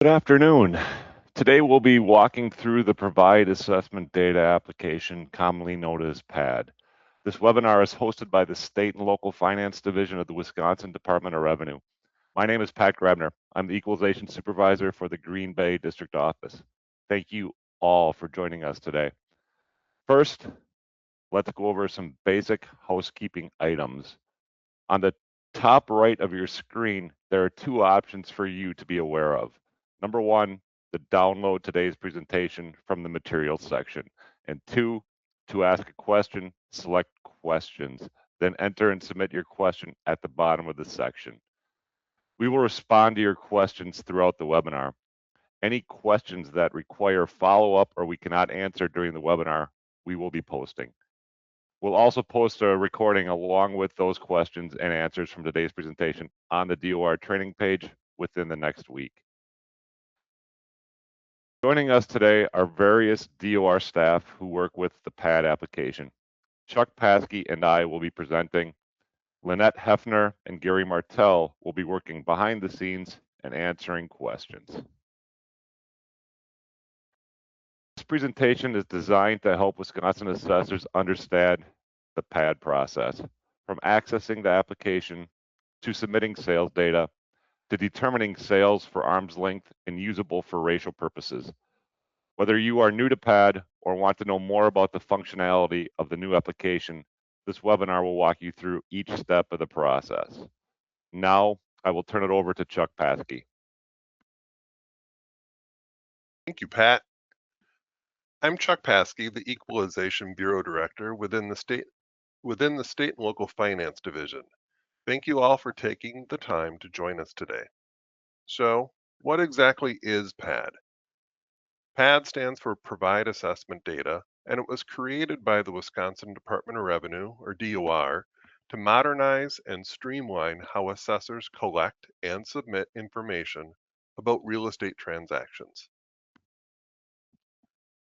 Good afternoon. Today we'll be walking through the Provide Assessment Data application, commonly known as PAD. This webinar is hosted by the State and Local Finance Division of the Wisconsin Department of Revenue. My name is Pat Grabner. I'm the Equalization Supervisor for the Green Bay District Office. Thank you all for joining us today. First, let's go over some basic housekeeping items. On the top right of your screen, there are two options for you to be aware of. Number one, to download today's presentation from the materials section. And two, to ask a question, select questions, then enter and submit your question at the bottom of the section. We will respond to your questions throughout the webinar. Any questions that require follow-up or we cannot answer during the webinar, we will be posting. We'll also post a recording along with those questions and answers from today's presentation on the DOR training page within the next week. Joining us today are various DOR staff who work with the PAD application. Chuck Paskey and I will be presenting. Lynette Hefner and Gary Martell will be working behind the scenes and answering questions. This presentation is designed to help Wisconsin assessors understand the PAD process, from accessing the application to submitting sales data to determining sales for arm's length and usable for racial purposes. Whether you are new to PAD or want to know more about the functionality of the new application, this webinar will walk you through each step of the process. Now, I will turn it over to Chuck Paskey. Thank you, Pat. I'm Chuck Paskey, the Equalization Bureau Director within the State and Local Finance Division. Thank you all for taking the time to join us today. So, what exactly is PAD? PAD stands for Provide Assessment Data, and it was created by the Wisconsin Department of Revenue, or DOR, to modernize and streamline how assessors collect and submit information about real estate transactions.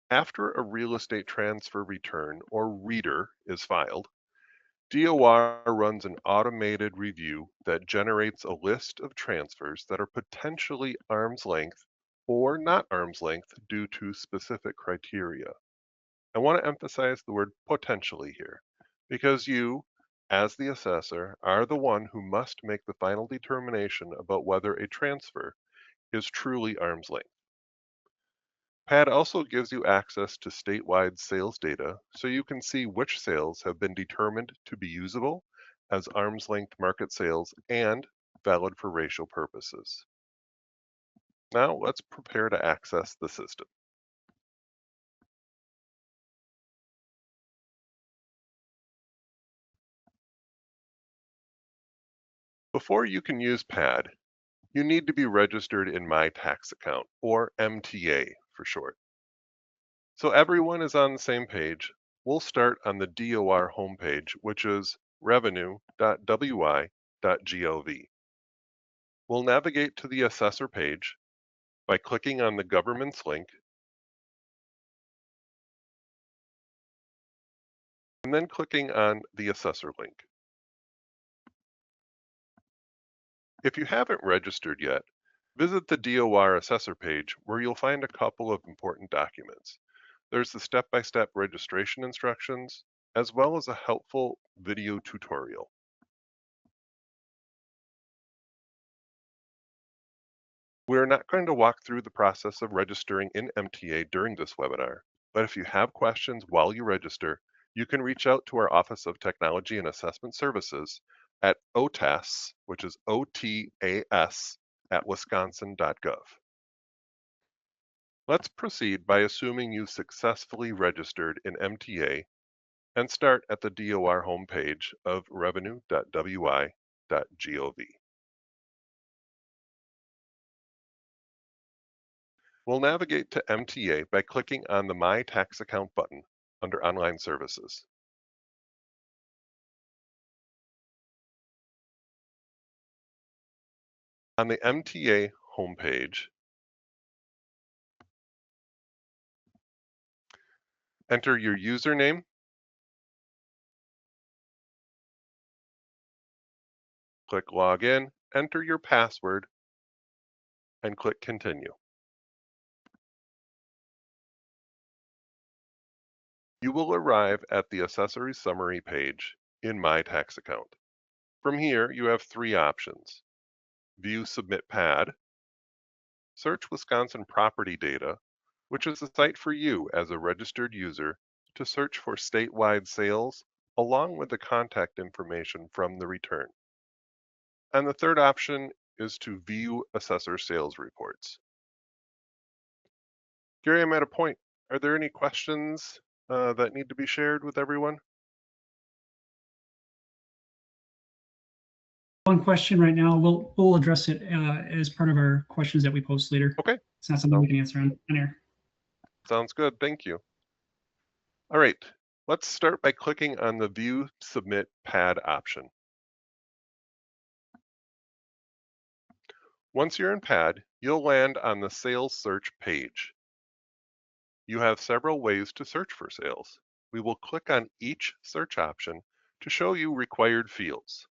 After a real estate transfer return, or RETR, is filed, DOR runs an automated review that generates a list of transfers that are potentially arm's length or not arm's length due to specific criteria. I want to emphasize the word potentially here, because you, as the assessor, are the one who must make the final determination about whether a transfer is truly arm's length. PAD also gives you access to statewide sales data so you can see which sales have been determined to be usable as arm's length market sales and valid for racial purposes. Now let's prepare to access the system. Before you can use PAD, you need to be registered in My Tax Account, or MTA for short. So everyone is on the same page. We'll start on the DOR homepage, which is revenue.wi.gov. We'll navigate to the assessor page by clicking on the government's link and then clicking on the assessor link. If you haven't registered yet, visit the DOR assessor page where you'll find a couple of important documents. There's the step-by-step registration instructions, as well as a helpful video tutorial. We're not going to walk through the process of registering in MTA during this webinar, but if you have questions while you register, you can reach out to our Office of Technology and Assessment Services at OTAS, which is OTAS, at wisconsin.gov. Let's proceed by assuming you successfully registered in MTA and start at the DOR homepage of revenue.wi.gov. We'll navigate to MTA by clicking on the My Tax Account button under Online Services. On the MTA homepage, enter your username, click Login, enter your password, and click Continue. You will arrive at the Accessory Summary page in My Tax Account. From here, you have three options: View Submit PAD, search Wisconsin Property Data, which is a site for you as a registered user to search for statewide sales along with the contact information from the return. And the third option is to view assessor sales reports. Gary, I'm at a point. Are there any questions that need to be shared with everyone? One question right now. We'll address it as part of our questions that we post later. Okay. It's not something we can answer on air. Sounds good. Thank you. All right. Let's start by clicking on the View Submit PAD option. Once you're in PAD, you'll land on the Sales Search page. You have several ways to search for sales. We will click on each search option to show you required fields.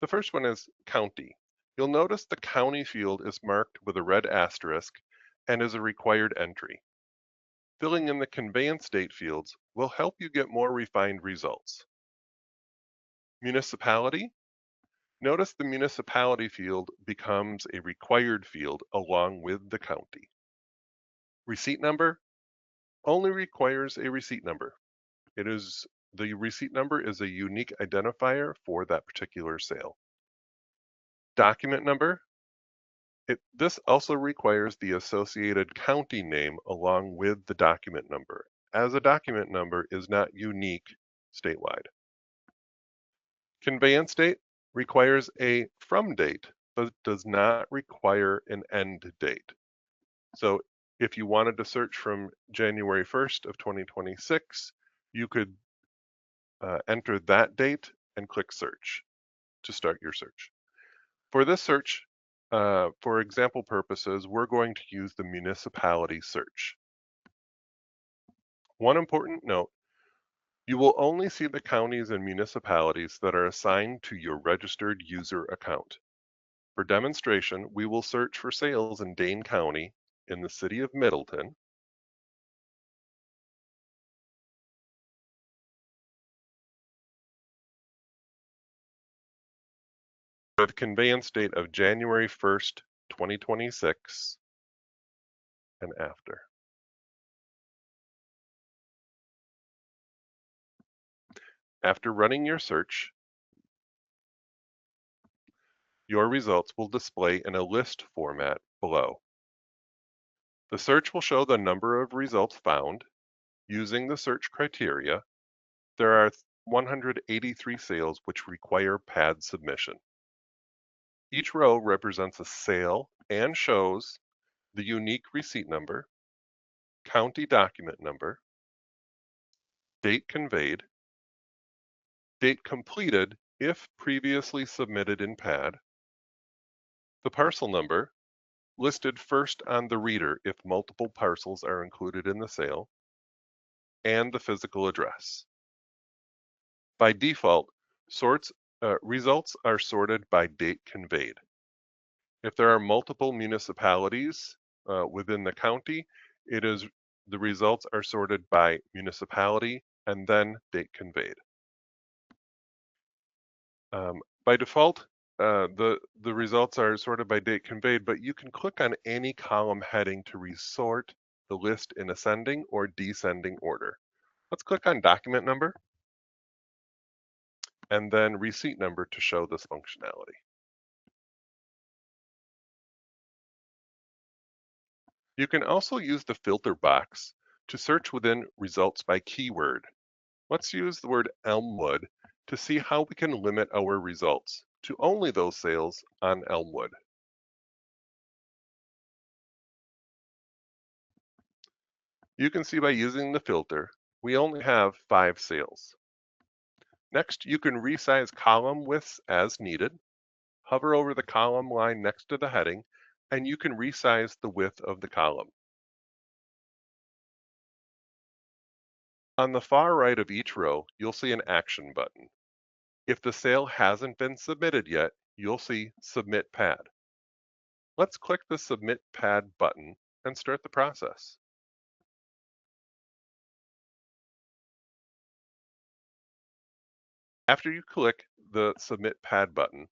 The first one is County. You'll notice the County field is marked with a red asterisk and is a required entry. Filling in the conveyance date fields will help you get more refined results. Municipality. Notice the municipality field becomes a required field along with the county. Receipt number only requires a receipt number. The receipt number is a unique identifier for that particular sale. Document number. This also requires the associated county name along with the document number, as a document number is not unique statewide. Conveyance date requires a from date, but does not require an end date. So if you wanted to search from January 1st of 2026, you could enter that date and click search to start your search. For this search, for example purposes, we're going to use the municipality search. One important note, you will only see the counties and municipalities that are assigned to your registered user account. For demonstration, we will search for sales in Dane County in the city of Middleton. With conveyance date of January 1st, 2026 and after. After running your search, your results will display in a list format below. The search will show the number of results found. Using the search criteria, there are 183 sales which require PAD submission. Each row represents a sale and shows the unique receipt number, county document number, date conveyed, date completed if previously submitted in PAD, the parcel number, listed first on the reader if multiple parcels are included in the sale, and the physical address. By default, results are sorted by date conveyed. If there are multiple municipalities within the county, the results are sorted by municipality and then date conveyed. By default, the results are sorted by date conveyed, but you can click on any column heading to resort the list in ascending or descending order. Let's click on document number and then receipt number to show this functionality. You can also use the filter box to search within results by keyword. Let's use the word Elmwood to see how we can limit our results to only those sales on Elmwood. You can see by using the filter, we only have 5 sales. Next, you can resize column widths as needed. Hover over the column line next to the heading, and you can resize the width of the column. On the far right of each row, you'll see an action button. If the sale hasn't been submitted yet, you'll see Submit PAD. Let's click the Submit Pad button and start the process. After you click the Submit Pad button,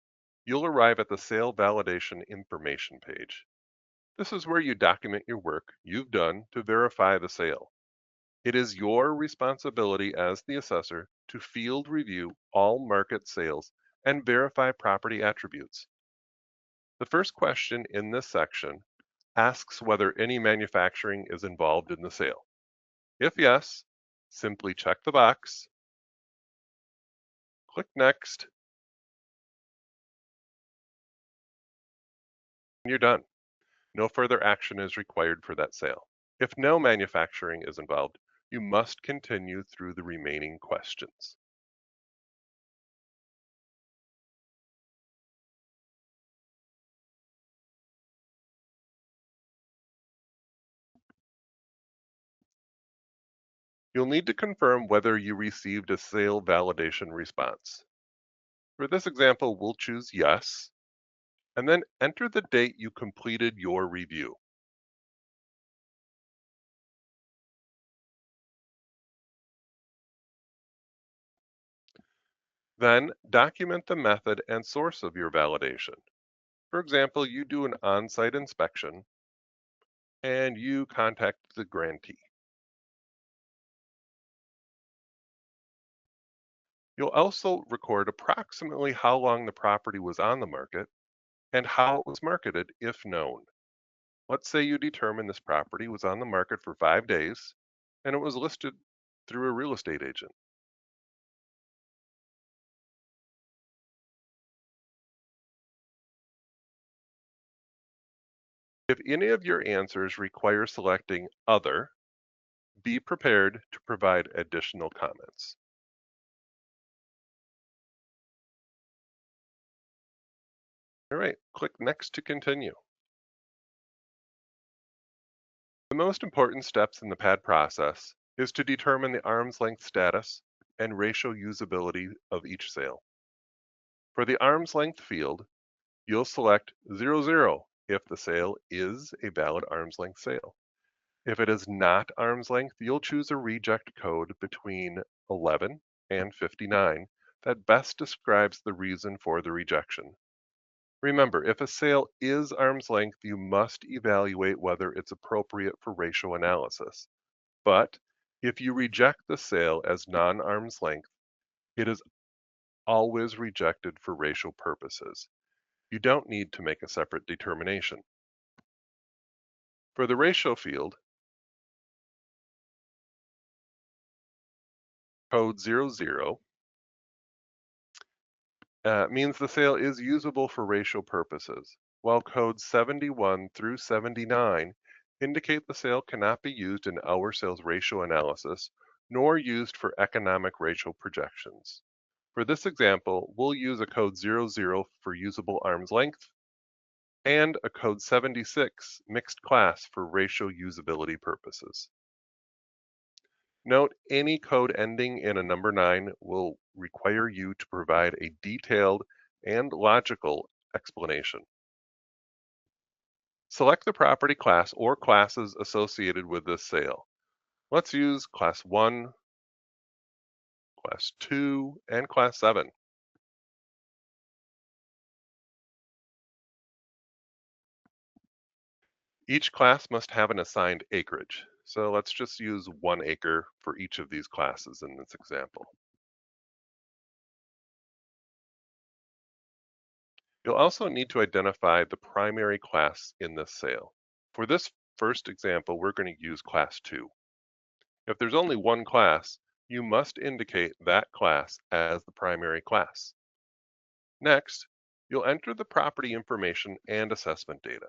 you'll arrive at the Sale Validation Information page. This is where you document your work you've done to verify the sale. It is your responsibility as the assessor to field review all market sales and verify property attributes. The first question in this section asks whether any manufacturing is involved in the sale. If yes, simply check the box, click Next, and you're done. No further action is required for that sale. If no manufacturing is involved, you must continue through the remaining questions. You'll need to confirm whether you received a sale validation response. For this example, we'll choose yes, and then enter the date you completed your review. Then document the method and source of your validation. For example, you do an on-site inspection and you contact the grantee. You'll also record approximately how long the property was on the market and how it was marketed if known. Let's say you determine this property was on the market for 5 days and it was listed through a real estate agent. If any of your answers require selecting Other, be prepared to provide additional comments. All right, click Next to continue. The most important steps in the PAD process is to determine the arm's length status and ratio usability of each sale. For the arm's length field, you'll select 00 if the sale is a valid arm's length sale. If it is not arm's length, you'll choose a reject code between 11 and 59 that best describes the reason for the rejection. Remember, if a sale is arm's length, you must evaluate whether it's appropriate for ratio analysis. But if you reject the sale as non-arm's length, it is always rejected for ratio purposes. You don't need to make a separate determination. For the ratio field, code 00 means the sale is usable for ratio purposes, while codes 71 through 79 indicate the sale cannot be used in hour sales ratio analysis nor used for economic ratio projections. For this example, we'll use a code 00 for usable arm's length and a code 76 mixed class for ratio usability purposes. Note, any code ending in a number 9 will require you to provide a detailed and logical explanation. Select the property class or classes associated with this sale. Let's use Class 1, Class 2, and Class 7. Each class must have an assigned acreage. So let's just use 1 acre for each of these classes in this example. You'll also need to identify the primary class in this sale. For this first example, we're going to use Class 2. If there's only one class, you must indicate that class as the primary class. Next, you'll enter the property information and assessment data.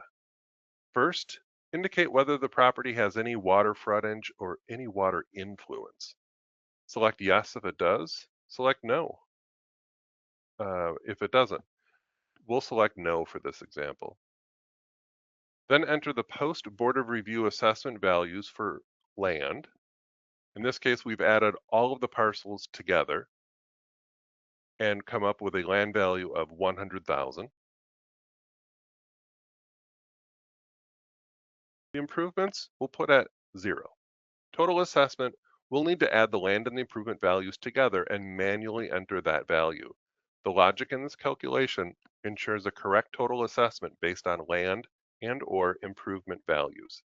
First, indicate whether the property has any water frontage or any water influence. Select yes if it does, select no if it doesn't. We'll select no for this example. Then enter the post-Board of Review assessment values for land. In this case, we've added all of the parcels together and come up with a land value of 100,000. The improvements we'll put at 0. Total assessment, we'll need to add the land and the improvement values together and manually enter that value. The logic in this calculation ensures a correct total assessment based on land and/or improvement values.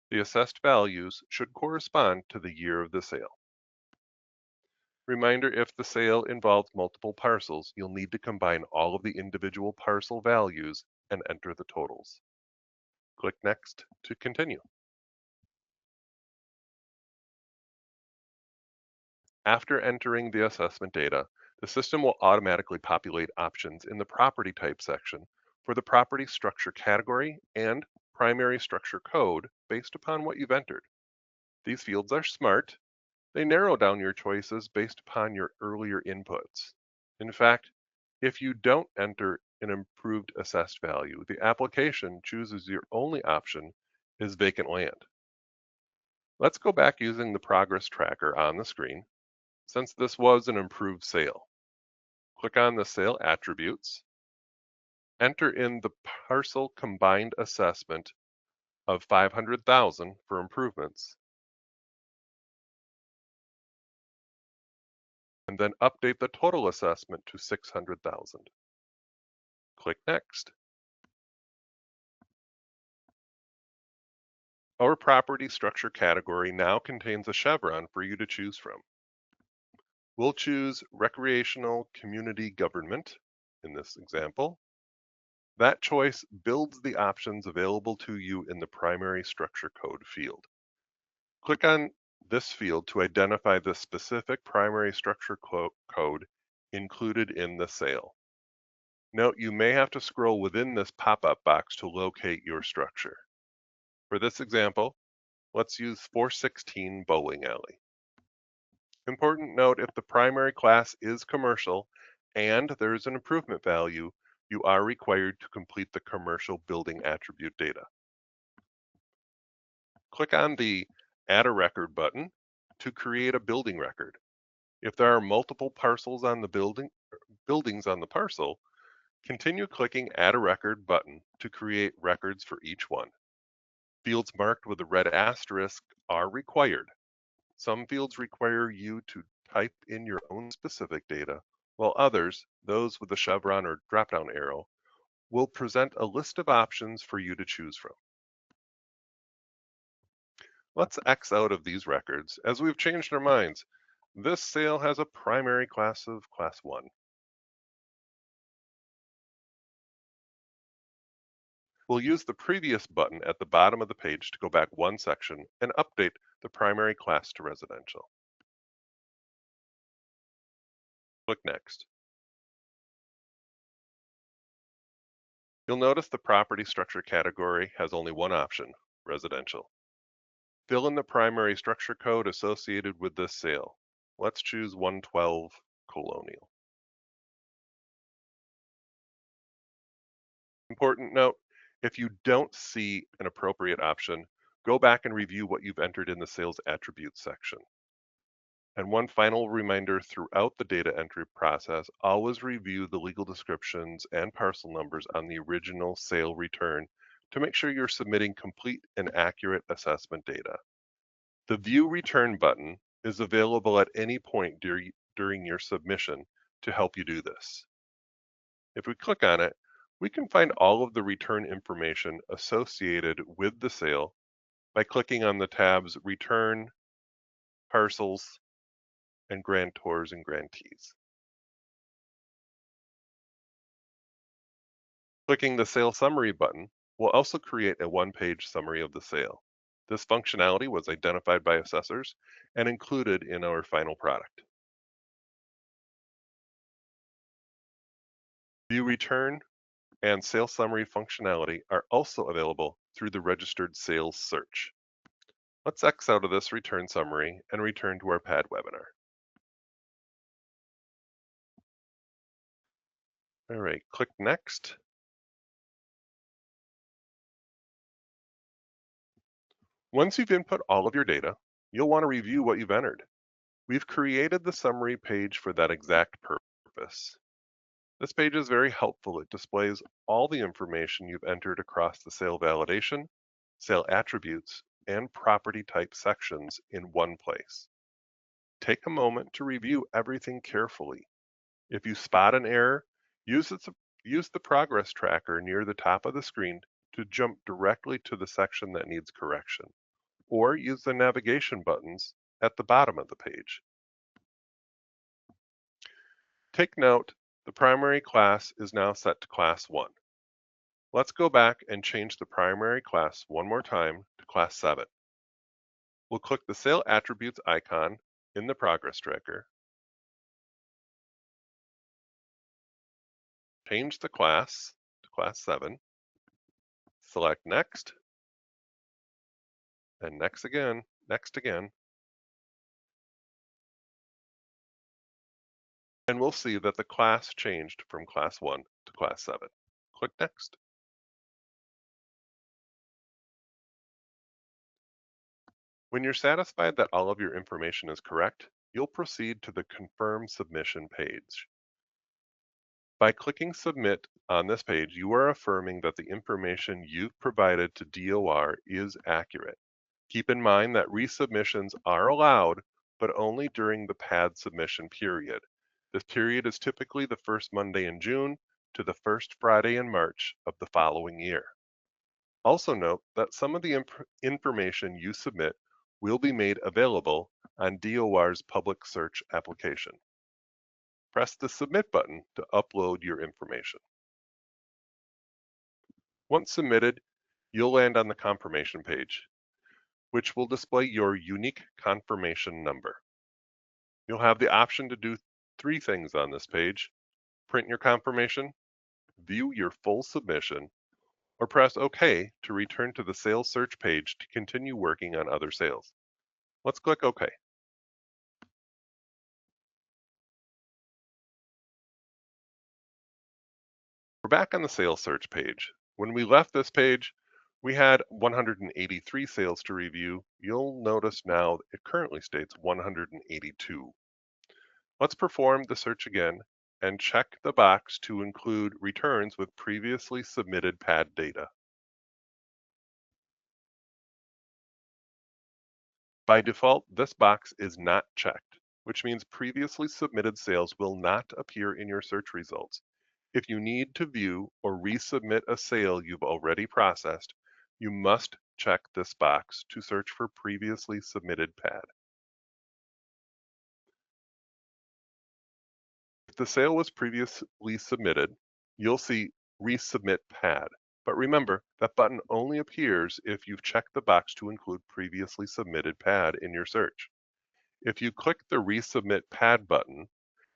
The assessed values should correspond to the year of the sale. Reminder, if the sale involves multiple parcels, you'll need to combine all of the individual parcel values and enter the totals. Click Next to continue. After entering the assessment data, the system will automatically populate options in the property type section for the property structure category and primary structure code based upon what you've entered. These fields are smart. They narrow down your choices based upon your earlier inputs. In fact, if you don't enter an improved assessed value, the application chooses your only option is vacant land. Let's go back using the progress tracker on the screen, since this was an improved sale. Click on the sale attributes, enter in the parcel combined assessment of 500,000 for improvements, and then update the total assessment to 600,000. Click Next. Our property structure category now contains a chevron for you to choose from. We'll choose Recreational Community Government in this example. That choice builds the options available to you in the primary structure code field. Click on this field to identify the specific primary structure code included in the sale. Note you may have to scroll within this pop-up box to locate your structure. For this example, let's use 416 Bowling Alley. Important note, if the primary class is commercial and there is an improvement value, you are required to complete the commercial building attribute data. Click on the Add a Record button to create a building record. If there are multiple parcels on the buildings on the parcel, continue clicking Add a Record button to create records for each one. Fields marked with a red asterisk are required. Some fields require you to type in your own specific data, while others, those with the chevron or drop-down arrow, will present a list of options for you to choose from. Let's X out of these records as we've changed our minds. This sale has a primary class of Class 1. We'll use the previous button at the bottom of the page to go back one section and update the primary class to residential. Click Next. You'll notice the property structure category has only one option, residential. Fill in the primary structure code associated with this sale. Let's choose 112 Colonial. Important note, if you don't see an appropriate option, go back and review what you've entered in the sales attributes section. And one final reminder throughout the data entry process, always review the legal descriptions and parcel numbers on the original sale return to make sure you're submitting complete and accurate assessment data. The View Return button is available at any point during your submission to help you do this. If we click on it, we can find all of the return information associated with the sale by clicking on the tabs Return, Parcels, and Grantors and Grantees. Clicking the Sale Summary button will also create a one-page summary of the sale. This functionality was identified by assessors and included in our final product. View Return and Sale Summary functionality are also available through the Registered Sales search. Let's X out of this return summary and return to our PAD webinar. All right, click Next. Once you've input all of your data, you'll want to review what you've entered. We've created the summary page for that exact purpose. This page is very helpful. It displays all the information you've entered across the sale validation, sale attributes, and property type sections in one place. Take a moment to review everything carefully. If you spot an error, use the progress tracker near the top of the screen to jump directly to the section that needs correction, or use the navigation buttons at the bottom of the page. Take note, the primary class is now set to Class 1. Let's go back and change the primary class one more time to Class 7. We'll click the Sale Attributes icon in the Progress Tracker, change the class to Class 7, select Next, and Next again, and we'll see that the class changed from Class 1 to Class 7. Click Next. When you're satisfied that all of your information is correct, you'll proceed to the Confirm Submission page. By clicking Submit on this page, you are affirming that the information you've provided to DOR is accurate. Keep in mind that resubmissions are allowed, but only during the PAD submission period. This period is typically the first Monday in June to the first Friday in March of the following year. Also note that some of the information you submit will be made available on DOR's public search application. Press the Submit button to upload your information. Once submitted, you'll land on the confirmation page, which will display your unique confirmation number. You'll have the option to do 3 things on this page: print your confirmation, view your full submission, or press OK to return to the sales search page to continue working on other sales. Let's click OK. We're back on the sales search page. When we left this page, we had 183 sales to review. You'll notice now it currently states 182. Let's perform the search again and check the box to include returns with previously submitted PAD data. By default, this box is not checked, which means previously submitted sales will not appear in your search results. If you need to view or resubmit a sale you've already processed, you must check this box to search for previously submitted PAD. If the sale was previously submitted, you'll see Resubmit PAD. But remember, that button only appears if you've checked the box to include previously submitted PAD in your search. If you click the Resubmit PAD button,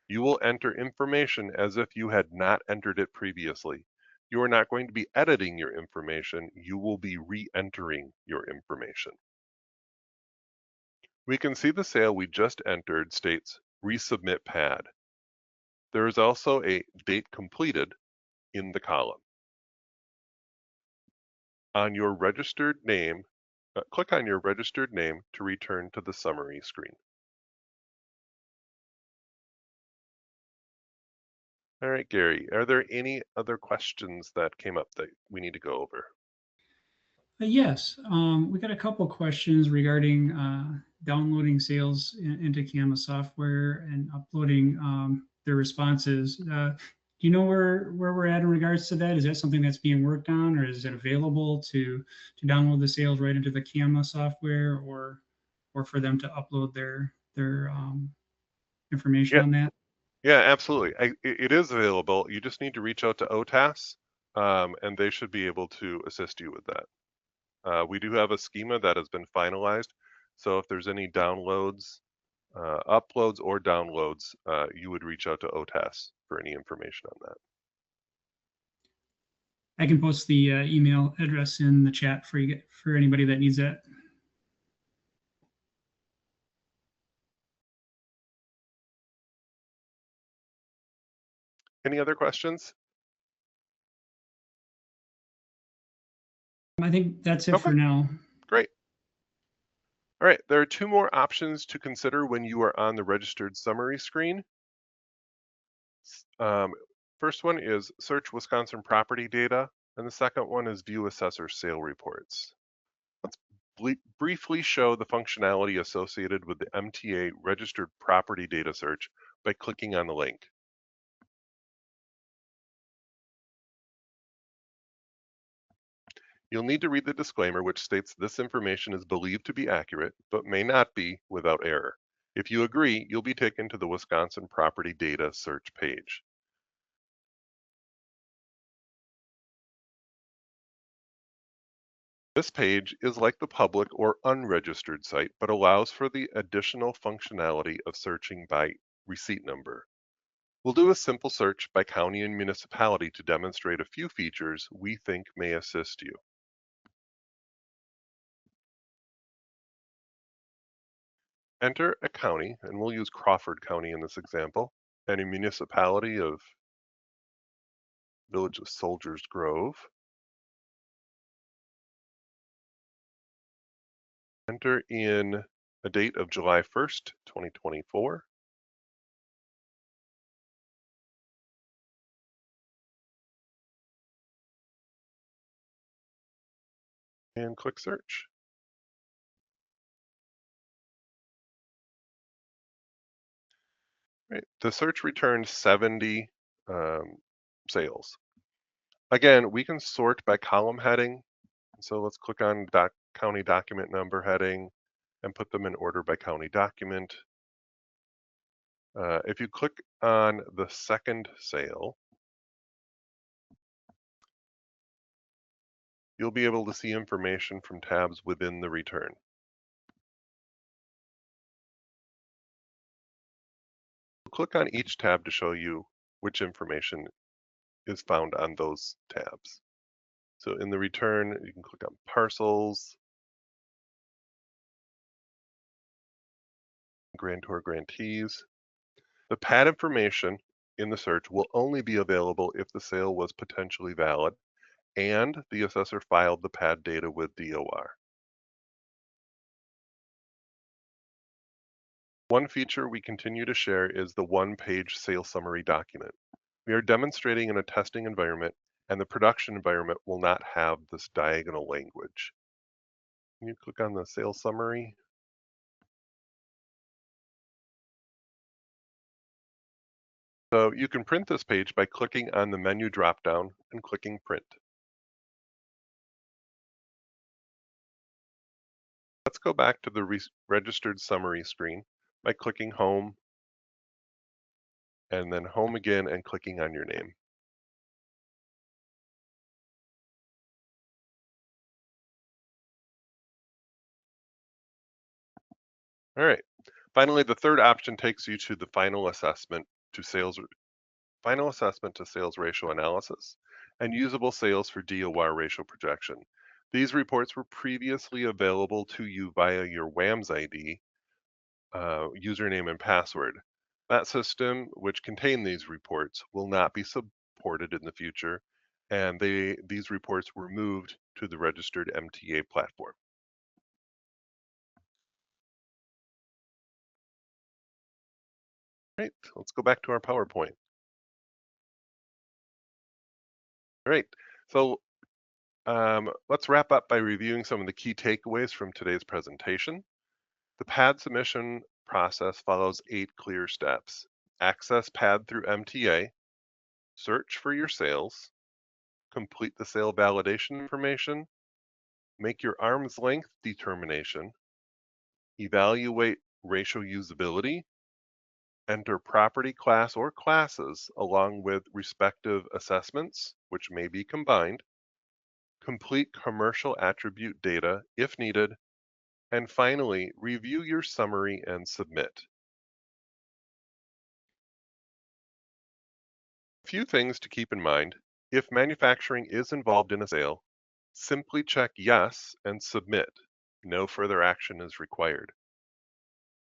you will enter information as if you had not entered it previously. You are not going to be editing your information, you will be re-entering your information. We can see the sale we just entered states Resubmit PAD. There is also a date completed in the column. On your registered name, click on your registered name to return to the summary screen. All right, Gary, are there any other questions that came up that we need to go over? Yes, we got a couple questions regarding downloading sales into CAMA software and uploading their responses. Do you know where we're at in regards to that? Is that something that's being worked on, or is it available to download the sales right into the CAMA software, or for them to upload their information on that? Yeah, absolutely. It is available. You just need to reach out to OTAS, and they should be able to assist you with that. We do have a schema that has been finalized, so if there's any downloads, uploads or downloads, you would reach out to OTAS for any information on that. I can post the email address in the chat for anybody that needs that. Any other questions? I think that's it for now. Great. All right, there are 2 more options to consider when you are on the registered summary screen. First one is search Wisconsin property data, and the second one is view assessor sale reports. briefly show the functionality associated with the MTA registered property data search by clicking on the link. You'll need to read the disclaimer, which states this information is believed to be accurate, but may not be without error. If you agree, you'll be taken to the Wisconsin Property Data Search page. This page is like the public or unregistered site, but allows for the additional functionality of searching by receipt number. We'll do a simple search by county and municipality to demonstrate a few features we think may assist you. Enter a county, and we'll use Crawford County in this example, and a municipality of Village of Soldiers Grove. Enter in a date of July 1st, 2024. And click search. Right. The search returned 70 sales. Again, we can sort by column heading. So let's click on county document number heading and put them in order by county document. If you click on the second sale, you'll be able to see information from tabs within the return. Click on each tab to show you which information is found on those tabs. So in the return, you can click on parcels, grantor grantees. The pad information in the search will only be available if the sale was potentially valid and the assessor filed the pad data with DOR. One feature we continue to share is the one-page sales summary document. We are demonstrating in a testing environment, and the production environment will not have this diagonal language. Can you click on the sales summary? So you can print this page by clicking on the menu dropdown and clicking print. Let's go back to the registered summary screen by clicking home and then home again and clicking on your name. All right. Finally, the third option takes you to the final assessment to sales ratio analysis and usable sales for DOR ratio projection. These reports were previously available to you via your WAMS ID, username and password. That system, which contained these reports, will not be supported in the future, and these reports were moved to the registered MTA platform. Right, let's go back to our PowerPoint. All right, so let's wrap up by reviewing some of the key takeaways from today's presentation. The pad submission process follows 8 clear steps. Access pad through MTA, search for your sales, complete the sale validation information, make your arm's length determination, evaluate ratio usability, enter property class or classes along with respective assessments, which may be combined, complete commercial attribute data if needed, and finally, review your summary and submit. A few things to keep in mind. If manufacturing is involved in a sale, simply check yes and submit. No further action is required.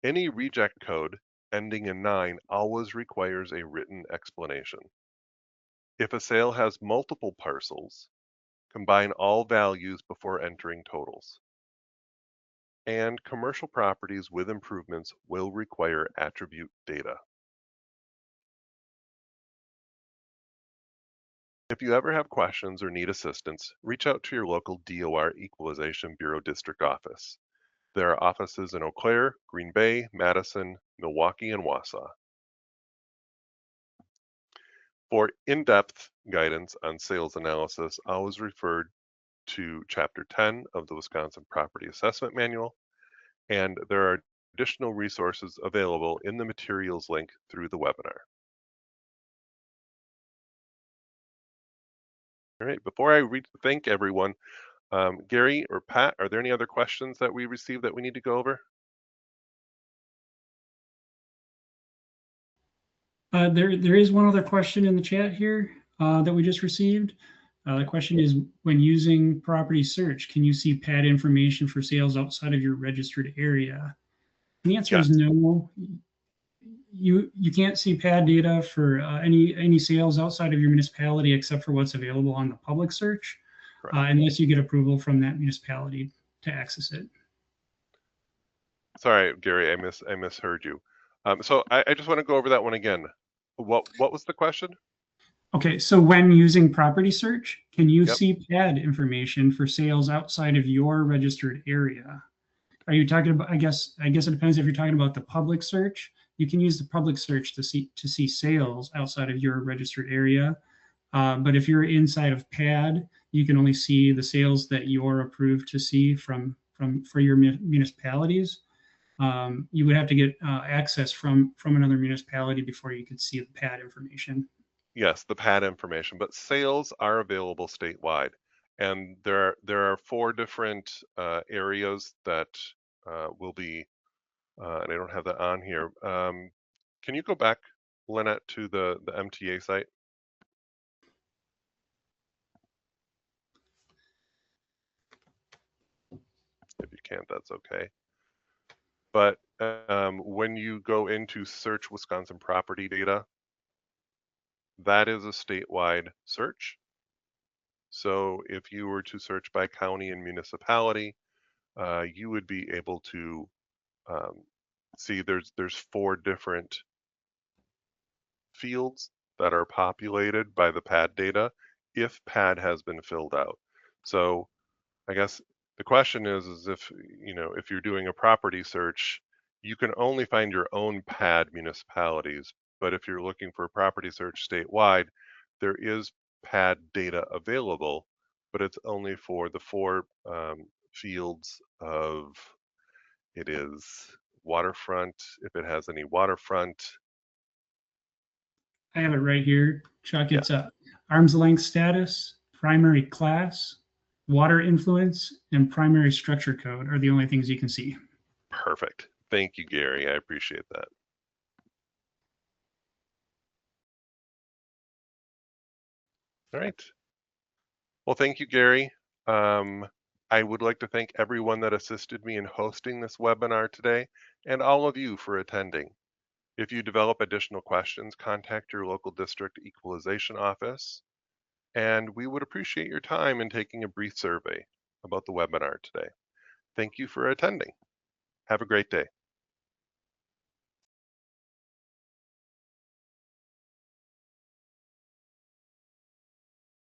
Any reject code ending in 9 always requires a written explanation. If a sale has multiple parcels, combine all values before entering totals. And commercial properties with improvements will require attribute data. If you ever have questions or need assistance, reach out to your local DOR Equalization Bureau district office. There are offices in Eau Claire, Green Bay, Madison, Milwaukee, and Wausau. For in-depth guidance on sales analysis, always refer to Chapter 10 of the Wisconsin Property Assessment Manual, and there are additional resources available in the materials link through the webinar. All right, before I thank everyone, Gary or Pat, are there any other questions that we received that we need to go over? There is one other question in the chat here that we just received. The question is, when using property search, can you see pad information for sales outside of your registered area? And the answer is no. You can't see pad data for any sales outside of your municipality except for what's available on the public search, unless you get approval from that municipality to access it. Sorry, Gary, I misheard you. So I just want to go over that one again. What was the question? Okay, so when using property search, can you see pad information for sales outside of your registered area? Are you talking about, I guess it depends if you're talking about the public search. You can use the public search to see sales outside of your registered area. But if you're inside of PAD, you can only see the sales that you're approved to see for your municipalities. You would have to get access from another municipality before you could see the PAD information. Yes, the PAD information, but sales are available statewide. And there are 4 different areas that will be, and I don't have that on here. Can you go back, Lynette, to the MTA site? If you can't, that's okay. But when you go into search Wisconsin property data, that is a statewide search. So if you were to search by county and municipality, you would be able to see there's 4 different fields that are populated by the PAD data if PAD has been filled out. So I guess the question is if you're doing a property search, you can only find your own PAD municipalities. But if you're looking for a property search statewide, there is PAD data available, but it's only for the 4 fields of, it is waterfront, if it has any waterfront. I have it right here, Chuck. It's a arm's length status, primary class, water influence, and primary structure code are the only things you can see. Perfect. Thank you, Gary. I appreciate that. All right. Well, thank you, Gary. I would like to thank everyone that assisted me in hosting this webinar today and all of you for attending. If you develop additional questions, contact your local district equalization office, and we would appreciate your time in taking a brief survey about the webinar today. Thank you for attending. Have a great day.